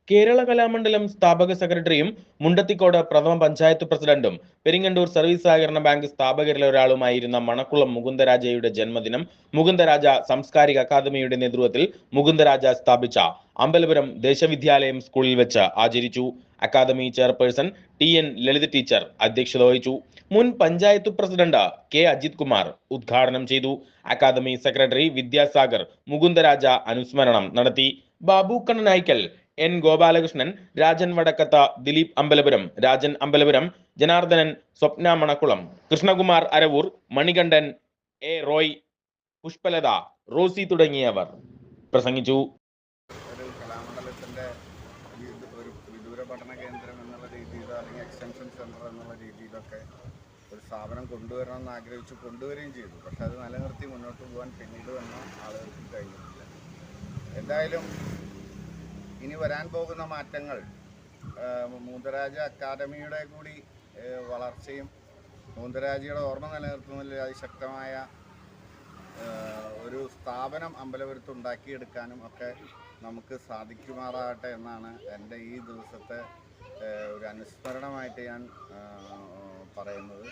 കേരള കലാമണ്ഡലം സ്ഥാപക സെക്രട്ടറിയും മുണ്ടത്തിക്കോട് പ്രഥമ പഞ്ചായത്ത് പ്രസിഡന്റും പെരിങ്ങണ്ടൂർ സർവീസ് സഹകരണ ബാങ്ക് സ്ഥാപകരിലെ ഒരാളുമായിരുന്ന മണക്കുളം മുകുന്ദരാജയുടെ ജന്മദിനം മുകുന്ദരാജ സാംസ്കാരിക അക്കാദമിയുടെ നേതൃത്വത്തിൽ മുകുന്ദരാജ സ്ഥാപിച്ച അമ്പലപുരം ദേശവിദ്യാലയം സ്കൂളിൽ വെച്ച് ആചരിച്ചു. Academy chairperson TN Lalitha teacher അധ്യക്ഷത വഹിച്ചു. മുൻ പഞ്ചായത്ത് പ്രസിഡന്റ് K അജിത് കുമാർ ഉദ്ഘാടനം ചെയ്തു. അക്കാദമി സെക്രട്ടറി വിദ്യാസാഗർ മുകുന്ദരാജ അനുസ്മരണം നടത്തി. ബാബു കണ്ണനായ്ക്കൽ, N ഗോപാലകൃഷ്ണൻ, രാജൻ വടക്കത്ത, ദിലീപ് അമ്പലപുരം, രാജൻ അമ്പലപുരം, ജനാർദ്ദനൻ, സ്വപ്ന മണക്കുളം, കൃഷ്ണകുമാർ അരവൂർ, മണികണ്ഠൻ, A റോയ്, പുഷ്പലത, റോസി തുടങ്ങിയവർ പ്രസംഗിച്ചു. ഒരു കലാമണ്ഡലത്തിൻ്റെ ഒരു വിദൂര പഠന കേന്ദ്രം എന്നുള്ള രീതിയിലോ അല്ലെങ്കിൽ എക്സ്റ്റൻഷൻ സെൻറ്റർ എന്നുള്ള രീതിയിലൊക്കെ ഒരു സ്ഥാപനം കൊണ്ടുവരണമെന്ന് ആഗ്രഹിച്ചു കൊണ്ടുവരികയും ചെയ്തു. പക്ഷെ അത് നിലനിർത്തി മുന്നോട്ട് പോകാൻ പിന്നീട് വന്ന ആളുകൾക്ക് കഴിഞ്ഞിട്ടില്ല. എന്തായാലും ഇനി വരാൻ പോകുന്ന മാറ്റങ്ങൾ മുകുന്ദരാജ അക്കാദമിയുടെ കൂടി വളർച്ചയും മുകുന്ദരാജയുടെ ഓർമ്മ നിലനിർത്തുന്നതിൽ അതിശക്തമായ ഒരു സ്ഥാപനം അമ്പലപുരത്ത് ഉണ്ടാക്കിയെടുക്കാനും ഒക്കെ നമുക്ക് സാധിക്കുമാറാകട്ടെ എന്നാണ് എൻ്റെ ഈ ദിവസത്തെ ഒരു അനുസ്മരണമായിട്ട് ഞാൻ പറയുന്നത്.